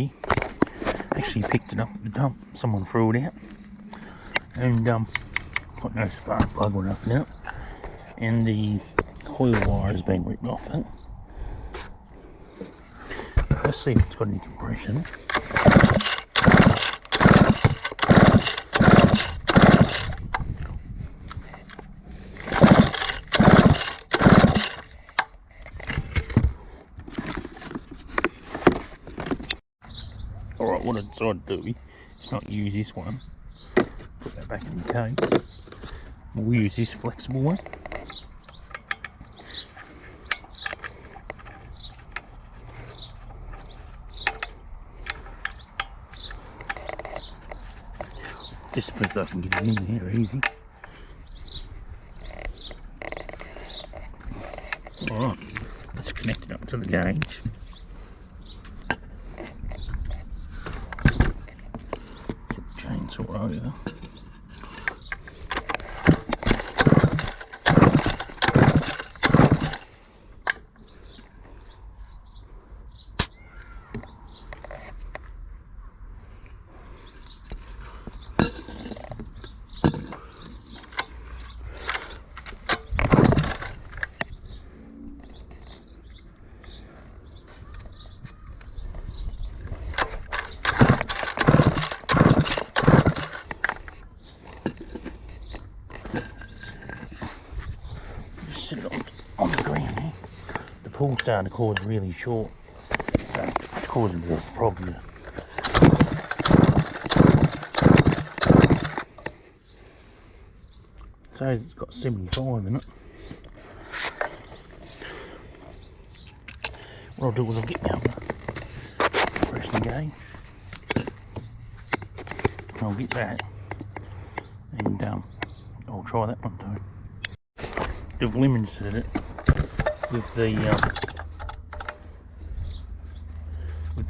here. Actually picked it up at the dump, someone threw it out, and got no spark plug or nothing out, and the coil wire has been ripped off it. Let's see if it's got any compression. Alright, what I decided to do is not use this one, put that back in the case. We'll use this flexible one. Just because I can get it in here easy. Alright, let's connect it up to the gauge. Chainsaw over. Sit it on the ground here. The pool's starting to cause really short, so it's causing a bit of a problem. It says it's got 75 in it. What I'll do is I'll get my other pressing gauge, and I'll get that, and I'll try that one too. They've limited it with the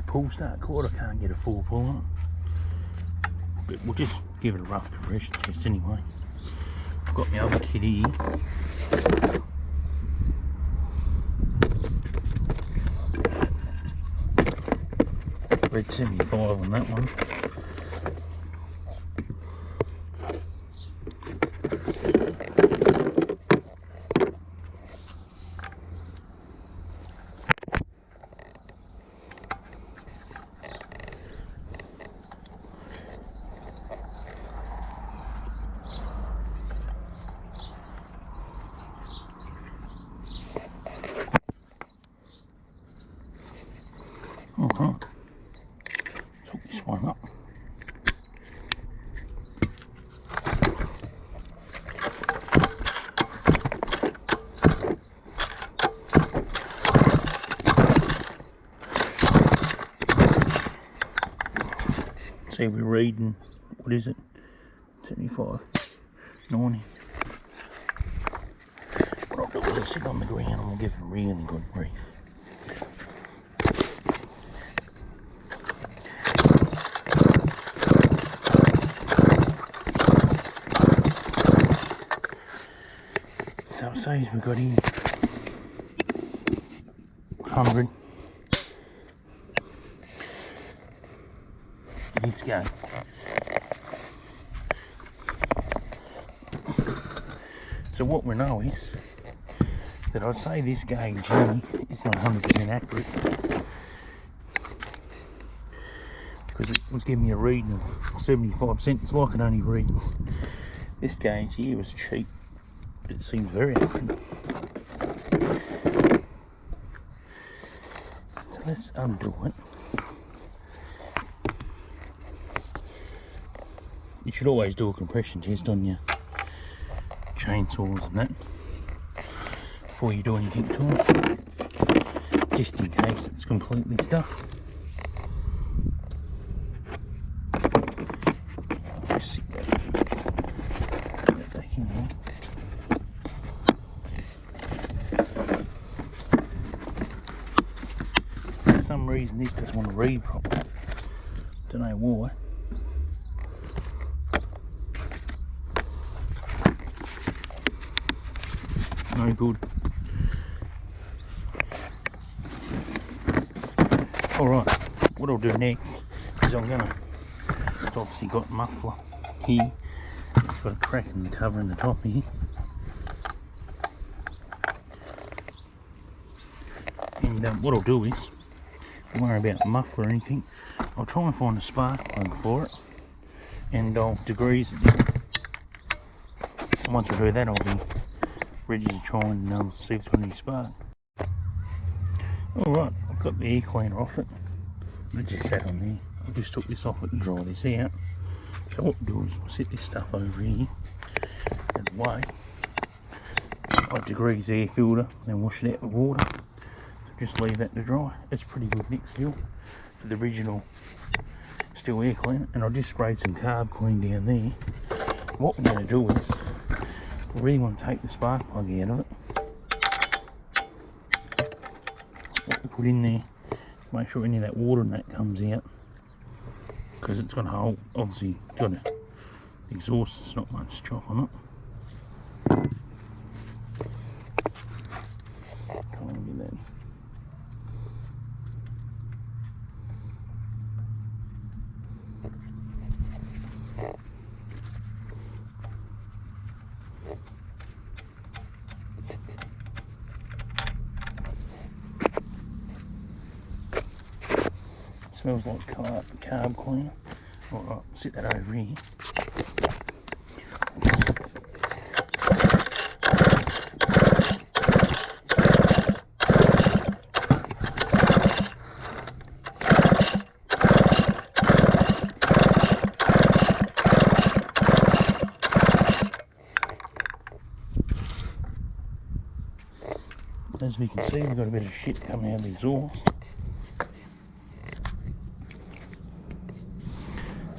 pull start cord. I can't get a full pull on it, but we'll just give it a rough compression test anyway. I've got my other kit here. Red 75 on that one. Hook this one up. See, we're reading, what is it? 75, 90. What I'll do is I'll sit on the ground and we'll give it a really good breathe. So it says we've got here 100. This go. So what we know is that I'd say this gauge here is not 100% accurate, because it was giving me a reading of 75%. It's like it only reads. This gauge here was cheap, but it seems very accurate. So let's undo it. You should always do a compression test on your chainsaws and that before you do anything to it, just in case it's completely stuck. Just sit that back in there. For some reason this doesn't want to read properly. Don't know why. No good. Alright, what I'll do next is it's obviously got muffler here. It's got a crack in the cover in the top here. And what I'll do is, don't worry about the muffler or anything, I'll try and find a spark plug for it, and I'll degrease it. And once I do that, I'll be ready to try and see if it's got any spark. Alright, I've got the air cleaner off it. It just sat on there. I just took this off it and dry this out. So what we'll do is we'll set this stuff over here out of the way. I degrease the air filter, then wash it out with water. So just leave that to dry. It's pretty good next Stihl for the original Stihl air cleaner. And I just sprayed some carb clean down there. What we're going to do is, we really want to take the spark plug out of it. What we put in there, make sure any of that water and that comes out, because it's got a hole. Obviously got a exhaust, there's not much chop on it. Can't get that. Smells like carb cleaner. Alright, set that over here. As we can see, we've got a bit of shit coming out of the exhaust.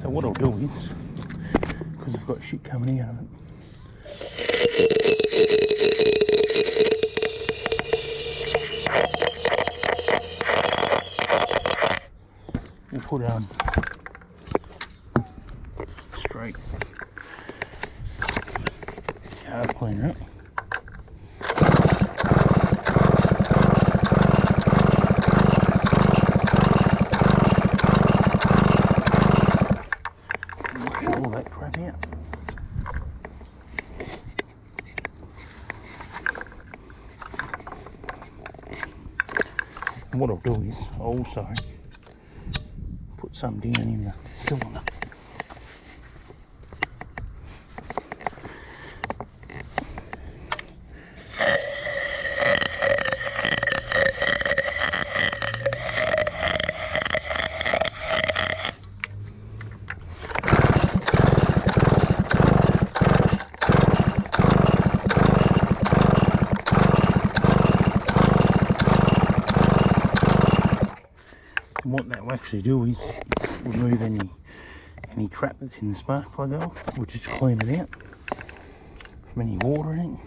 So what I'll do is, because I've got shit coming out of it, we'll put straight carb cleaner up. All that crap out. And what I'll do is I'll also put some down in the cylinder. And what that will actually do is remove any crap that's in the spark plug hole. We'll just clean it out from any water in it.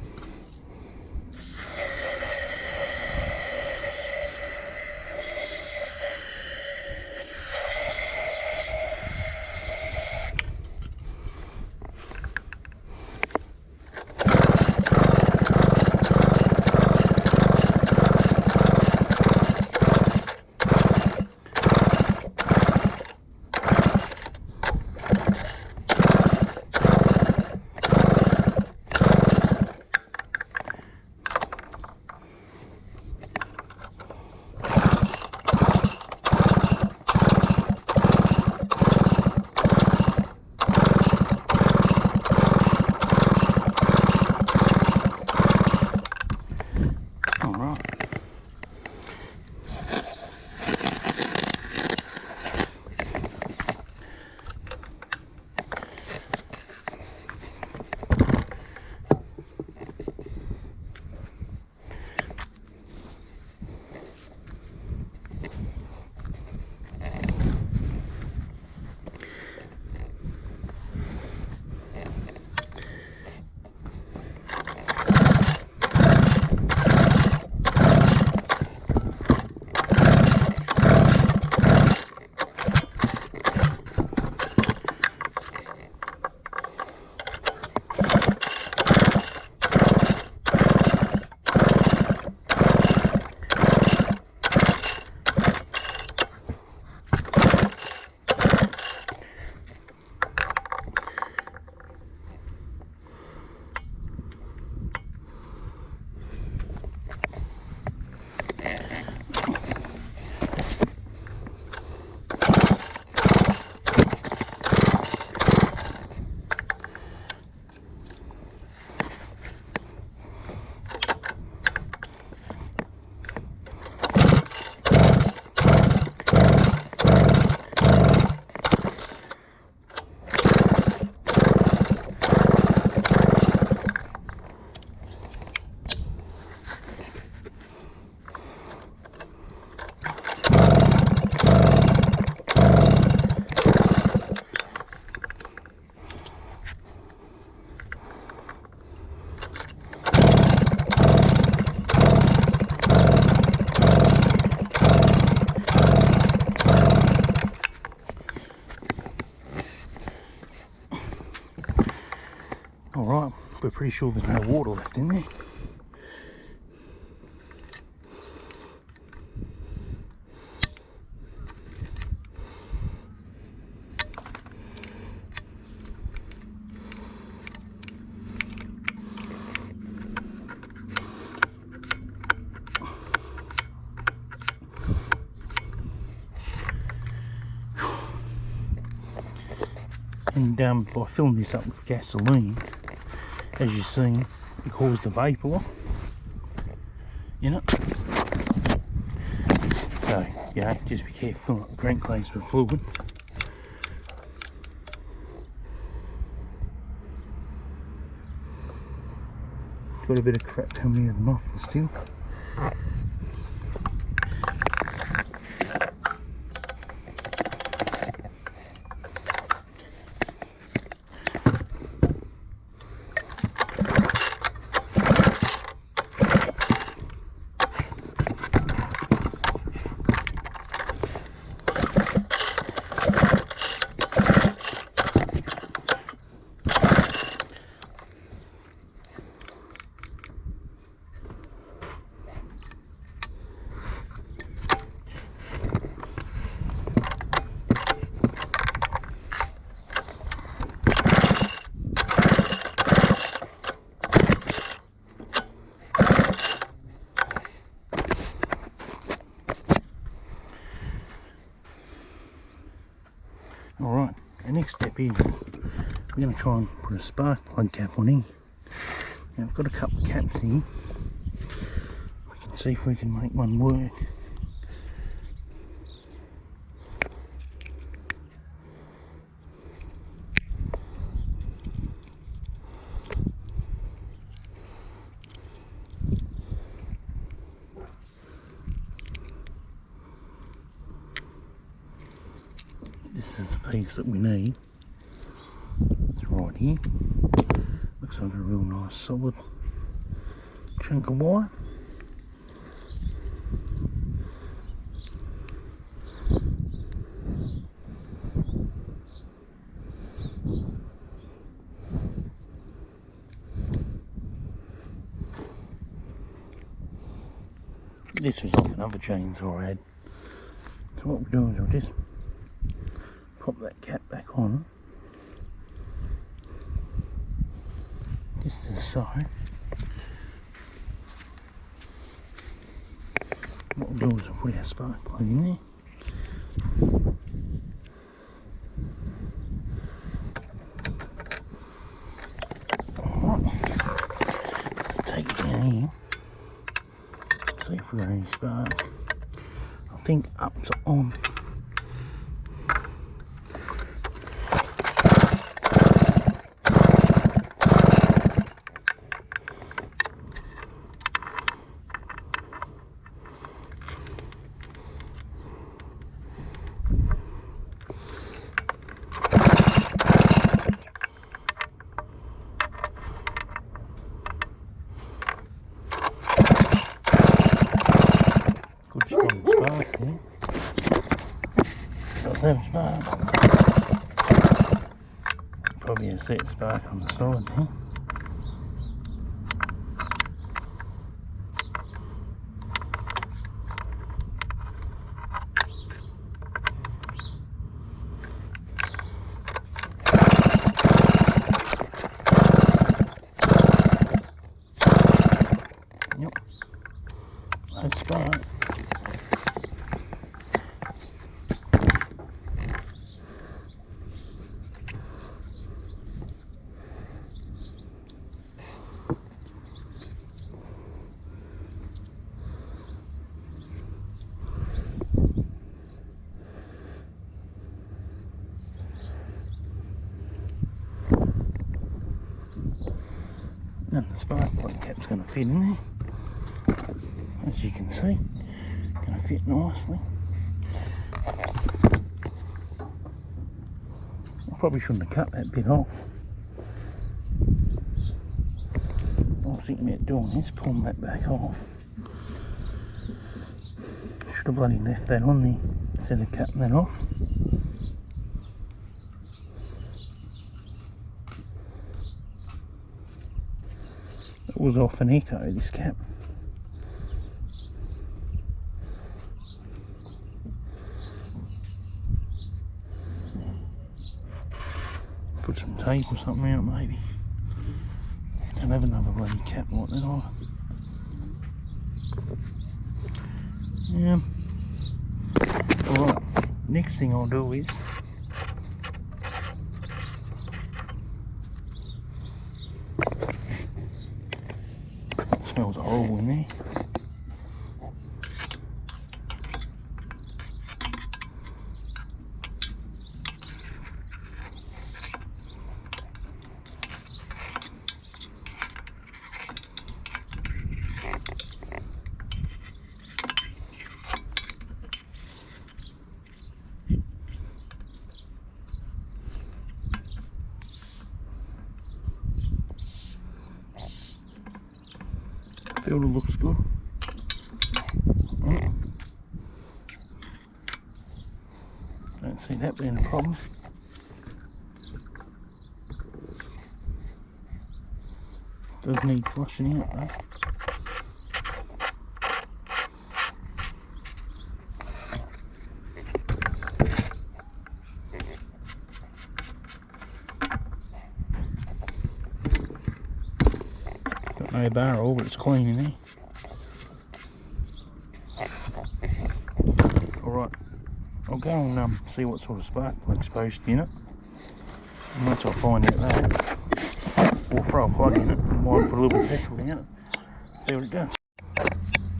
Alright, we're pretty sure there's no water left in there. And I filled this up with gasoline. As you've seen, it caused the vapour in it. So, you know, just be careful filling up the crank case with fluid. Got a bit of crap coming out of the muffler still. Alright, the next step is we're going to try and put a spark plug cap on here. Now I've got a couple of caps here. We can see if we can make one work. This is the piece that we need. It's right here. Looks like a real nice solid chunk of wire. This was off another chainsaw I had. So what we're doing is we'll just pop that cap back on, just as so. What we'll do is we'll put our spark plug in there. Alright, take it down here, see if we've got any spark. I think up's on. Strong spark here. Got that spark. Probably a set spark on the side here. Yep. No spark. And the spark plug cap's going to fit in there, as you can see, going to fit nicely. I probably shouldn't have cut that bit off. I was thinking about doing this, pulling that back off. Should have bloody left that on there instead of cutting that off. was off an echo, this cap. Put some tape or something out maybe. Don't have another bloody cap like that either. Yeah. Alright, next thing I'll do is smells horrible in there. Filter looks good. Oh. Don't see that being a problem. Does need flushing out though. Got no barrel, but it's clean in there. Alright, I'll go and see what sort of spark plug's posted in it. And once I find out that, we'll throw a plug in it and might put a little bit of petrol in it. See what it does.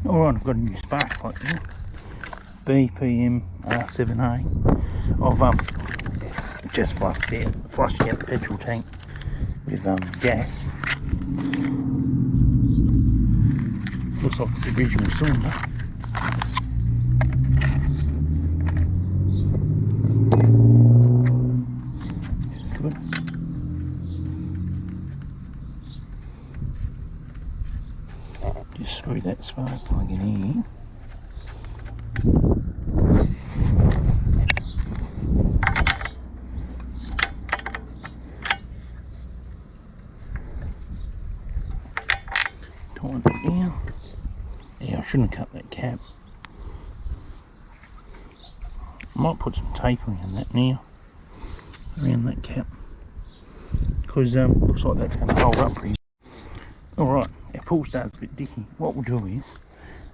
Alright, I've got a new spark plug here. BPM R7A. I've just flushed out the petrol tank with gas. Looks like it's the original cylinder. Good. Just screw that spark plug in here. Tighten it down. Yeah, I shouldn't have cut that cap. I might put some tape around that now, around that cap, because looks like that's going to hold up pretty. Alright, our pull start's a bit dicky. What we'll do is,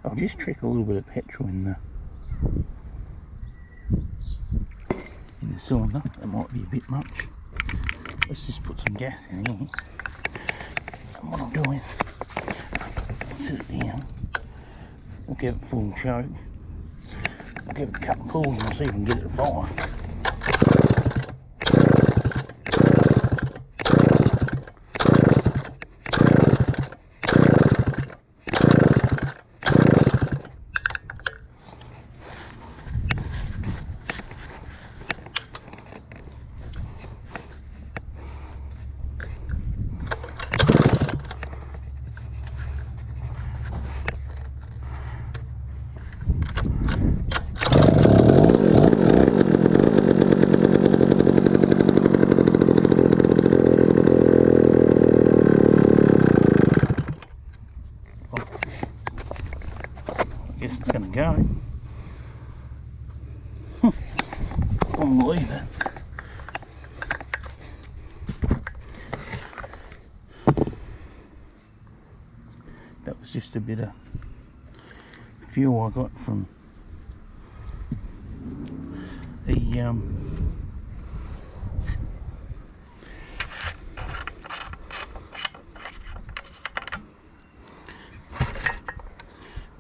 I'll just trickle a little bit of petrol in the cylinder. That might be a bit much. Let's just put some gas in here. And what I'll do is, I'll sit it down. We'll give it full choke. We'll give it a couple of pulls and see if we can get it to fire. Guess it's going to go. I'll leave it. That was just a bit of fuel I got from the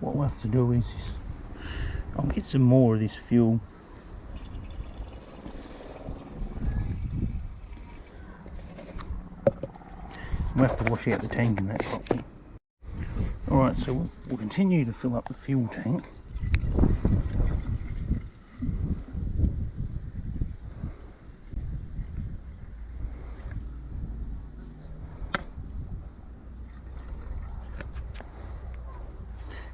what we'll have to do is I'll get some more of this fuel. We'll have to wash out the tank and that properly. Alright, so we'll continue to fill up the fuel tank.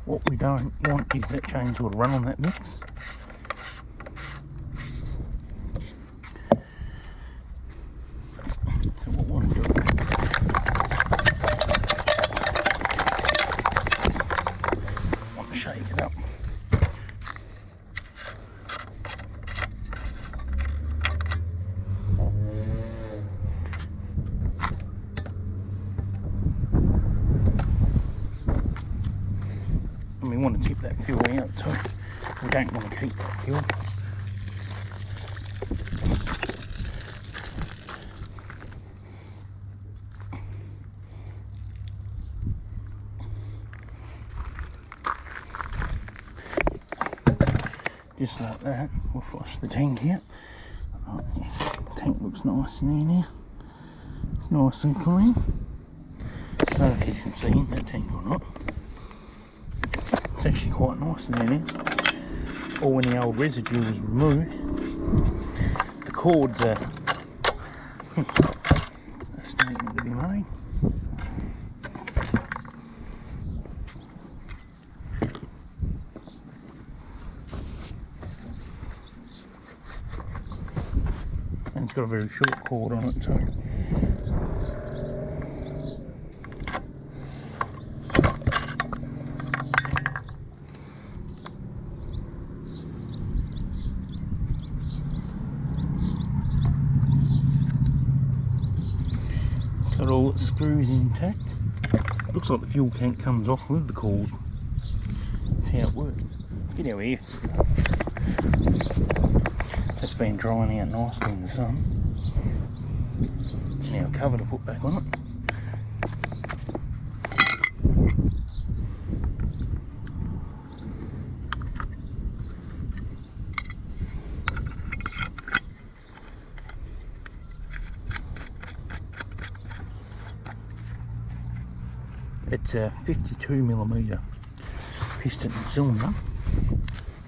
What we don't want is that chainsaw to run on that mix. So what we want to do keep that fuel out too. We don't want to keep that fuel. Just like that, we'll flush the tank out. Oh, yes, the tank looks nice in there now. It's nice and clean. So as you can see in that tank or not, it's actually quite nice in there now. Or when the old residue was removed, the cords are a statement to be made. And it's got a very short cord on it too. Got all its screws intact. Looks like the fuel tank comes off with the cord. That's how it works. Let's get our air. It's been drying out nicely in the sun. Now a cover to put back on it. It's a 52mm piston and cylinder,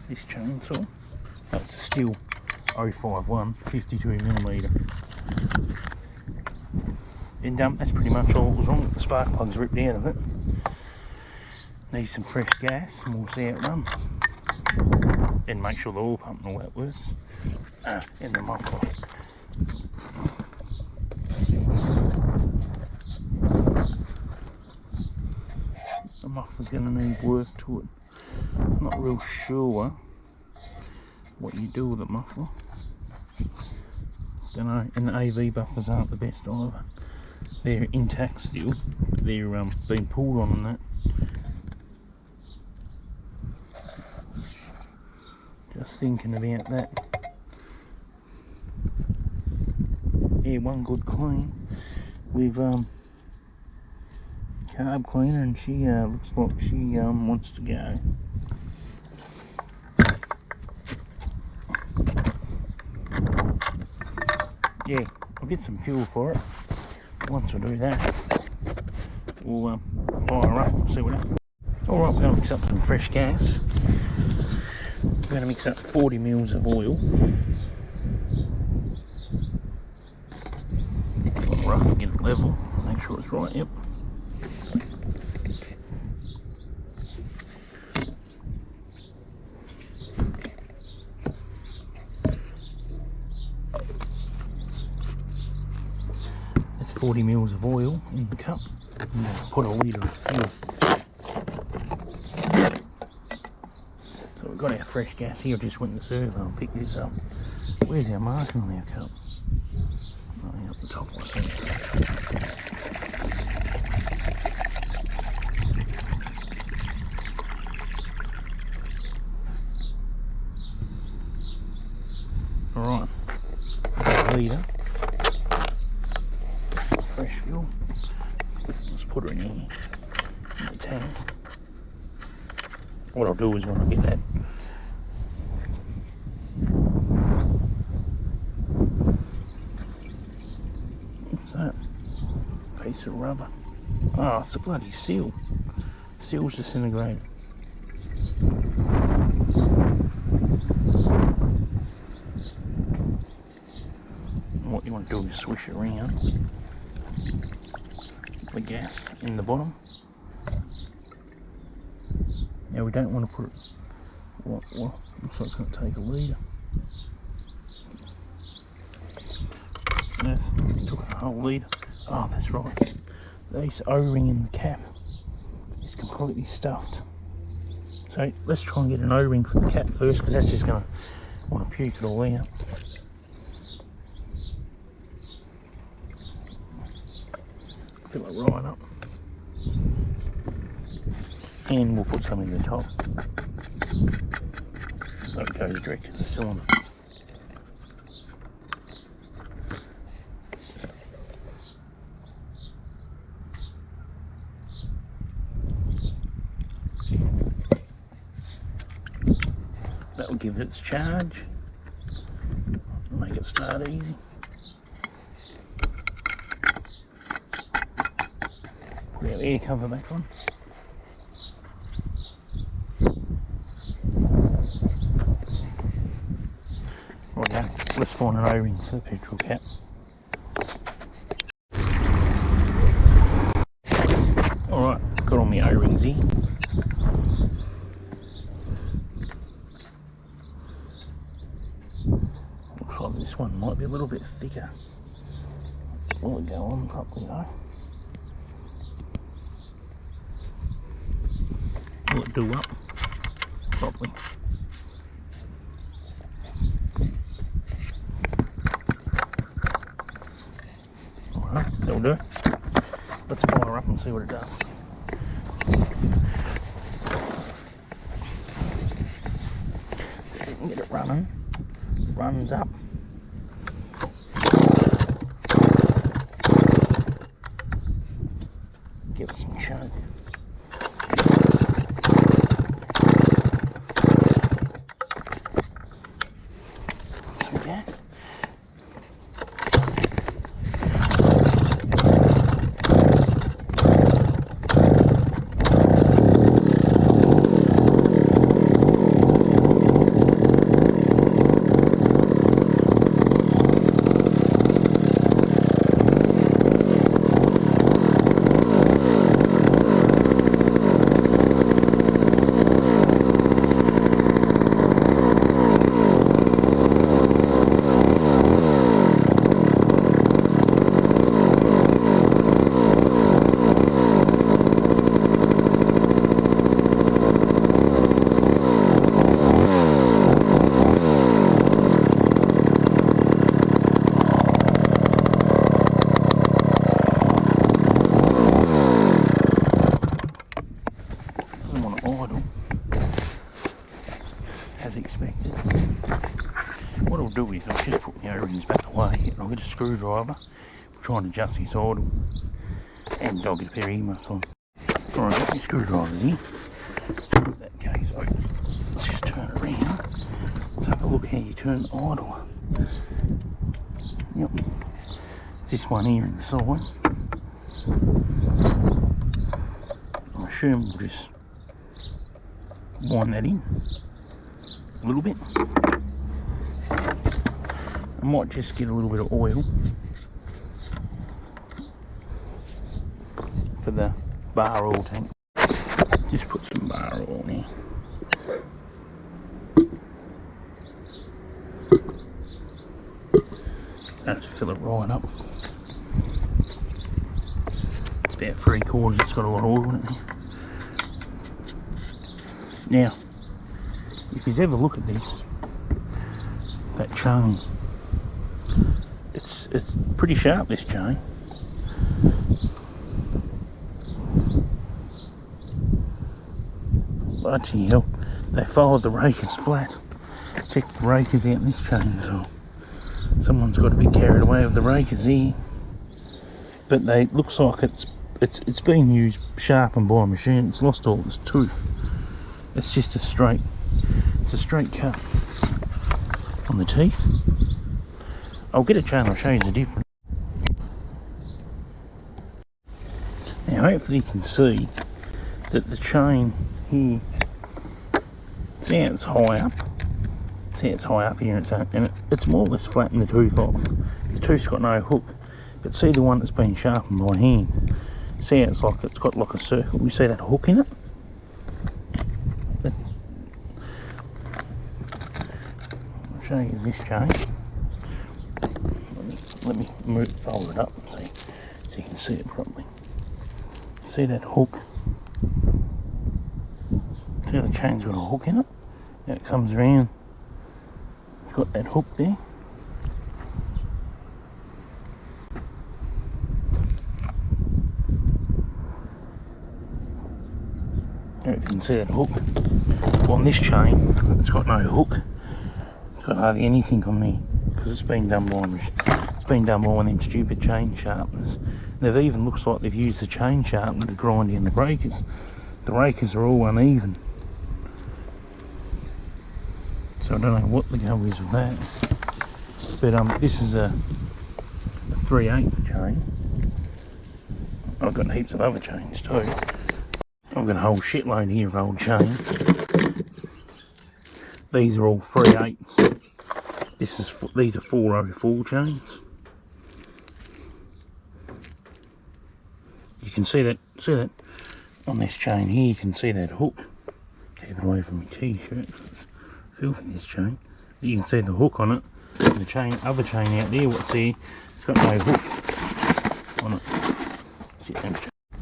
this chainsaw. That's a Stihl 051 52mm. And that's pretty much all that was wrong. The spark plug's ripped out of it. Needs some fresh gas and we'll see how it runs. And make sure the oil pump and all that works. And the muffler. The muffler's going to need work to it. I'm not real sure what you do with the muffler. Don't know, and the AV buffers aren't the best either. They're intact still, but they're being pulled on and that. Just thinking about that. Yeah, one good clean with carb cleaner, and she looks like she wants to go. Yeah, I'll get some fuel for it. Once I do that, we'll fire her up and see what happens. Alright, we're going to mix up some fresh gas. We're going to mix up 40 mils of oil. Rough and get it level, make sure it's right, yep. That's 40 mils of oil in the cup. And then put a litre of fuel. So we've got our fresh gas here. I just went to the servo and picked this up. Where's our marking on our cup? Oh, up the top I see. Alright, a litre. Fresh fuel. Let's put her in here, in the tank. What I'll do is when I get that what's that? Piece of rubber. Oh, it's a bloody seal. Seal's disintegrated. And what you want to do is swish it around the gas in the bottom. Now we don't want to put it, well, looks like it's going to take a litre. Yes, it's took a whole litre. Oh, that's right. This O-ring in the cap is completely stuffed. So let's try and get an O-ring for the cap first, because that's just going to want to puke it all out. Fill it right up. and we'll put some in the top. So it goes direct to the cylinder. That will give it its charge, make it start easy. Put our air cover back on. Right, let's find an O-ring for the petrol cap. Alright, got all my O-rings here. Looks like this one might be a little bit thicker. Will it go on properly though? Will it do up properly? Alright, that'll do. Let's fire up and see what it does. If we can get it running, it runs up. Give it some choke. Okay. As expected. What I'll do is I'll just put the O-rings back away and I'll get a screwdriver, try and adjust this idle, and I'll get a pair of earmuffs on. Alright, I've got my screwdrivers here. In that case, let's just turn it around. Let's have a look how you turn the idle. Yep. It's this one here in the side. I assume we'll just wind that in a little bit. I might just get a little bit of oil for the bar oil tank. Just put some bar oil in here. Have to fill it right up. It's about 3/4, it's got a lot of oil in it there. Now, if you ever look at this, that chain, it's pretty sharp, this chain. Bloody hell, they followed the rakers flat. Check the rakers out in this chainsaw. Someone's got a bit carried away with the rakers here. But it looks like it's been used, sharpened by a machine. It's lost all its tooth. It's just a straight cut on the teeth. I'll get a chain, I'll show you the difference. Now hopefully you can see that the chain here, see how it's high up? See how it's high up here, and it's more or less flattened the tooth off. The tooth's got no hook, but see the one that's been sharpened by hand? See how it's got like a circle, you see that hook in it? I'll show you this chain. Let me fold it up and see so you can see it properly. See that hook? See how the chain's got a hook in it? Now it comes around. It's got that hook there. Now if you can see that hook. Well, on this chain, it's got no hook. It's got hardly anything on there because it's been done by one of them stupid chain sharpeners. They've even looks like they've used the chain sharpener to grind in the breakers. The breakers are all uneven. So I don't know what the go is with that. But this is a 3/8 chain. I've got heaps of other chains too. I've got a whole shitload here of old chains. These are all 3/8. These are 404 chains. You can see that on this chain here. You can see that hook. Keep it away from my t-shirt. It's filthy, this chain. But you can see the hook on it. And the other chain out there, what's there, it's got no hook on it.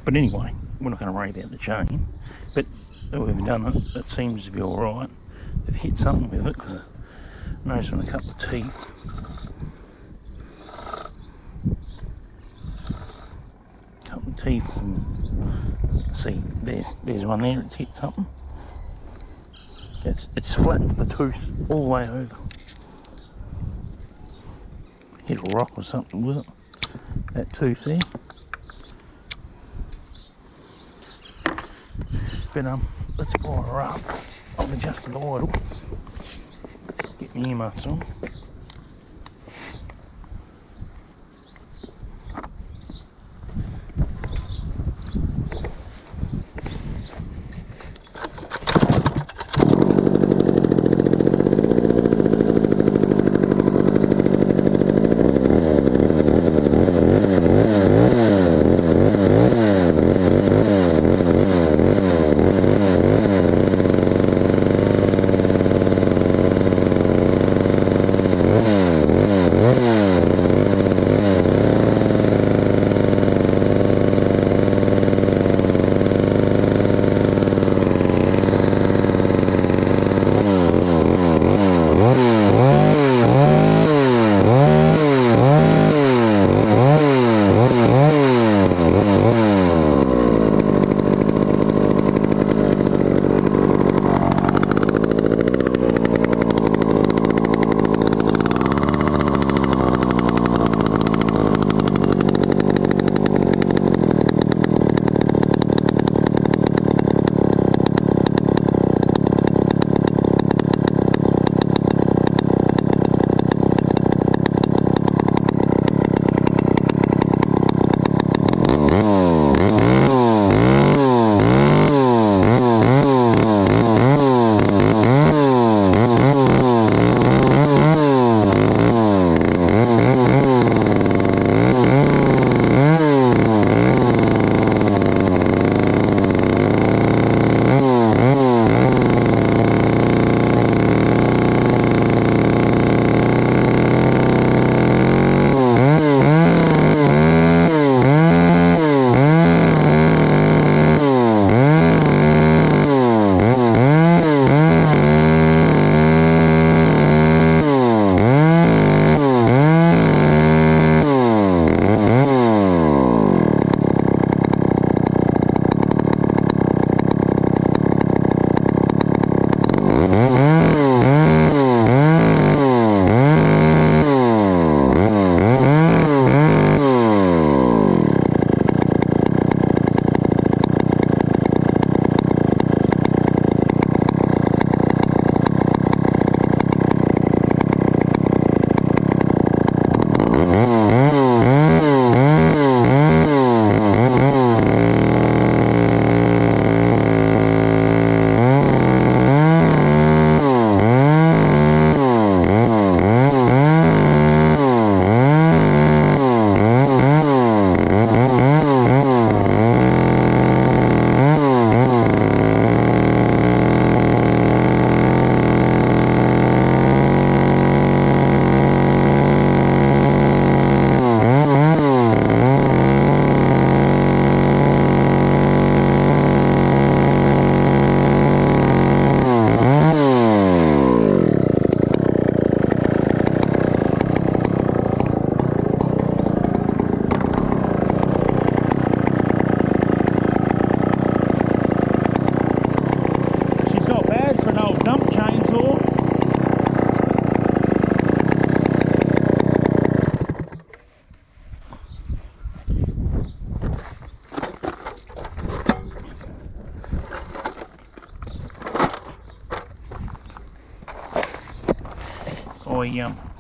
But anyway, we're not going to rate out the chain. But we've done it. It seems to be all right. They've hit something with it because I noticed on a couple of teeth. Teeth, and see there's one there, it's hit something. It's flattened the tooth all the way over. Hit a rock or something with it, that tooth there. But let's fire her up. I've adjusted the idle, get my earmuffs on.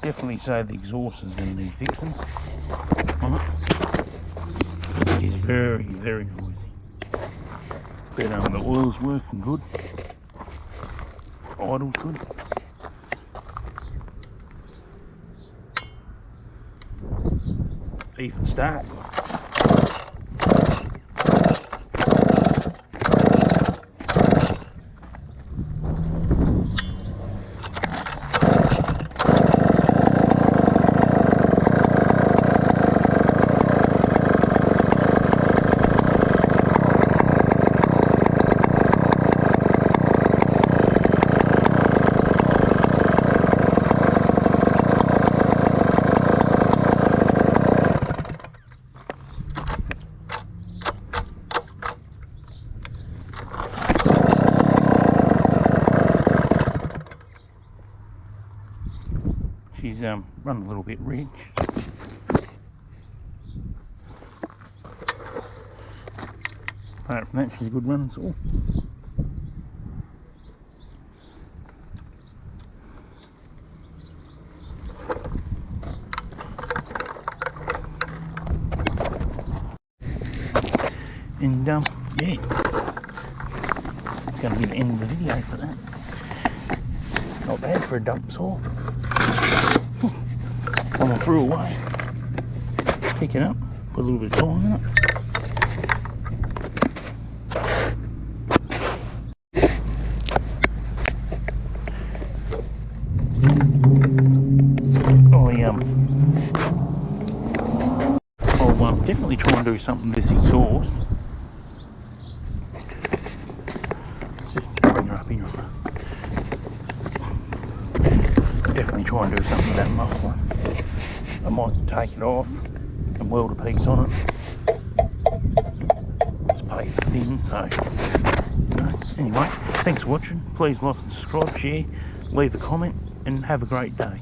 definitely say the exhaust is going to need fixing on it. It is very, very noisy. But the oil's working good. Idle's good. Even start. She's run a little bit rich. Apart from that, she's a good run saw. And yeah, it's going to be the end of the video for that. Not bad for a dump saw. One I threw away. Pick it up, put a little bit of time in it. I'll definitely try and do something with this exhaust. Just bring her up here. Definitely try and do something with that muffler. I might take it off and weld a piece on it. It's paper thin, so anyway, thanks for watching. Please like and subscribe, share, leave a comment, and have a great day.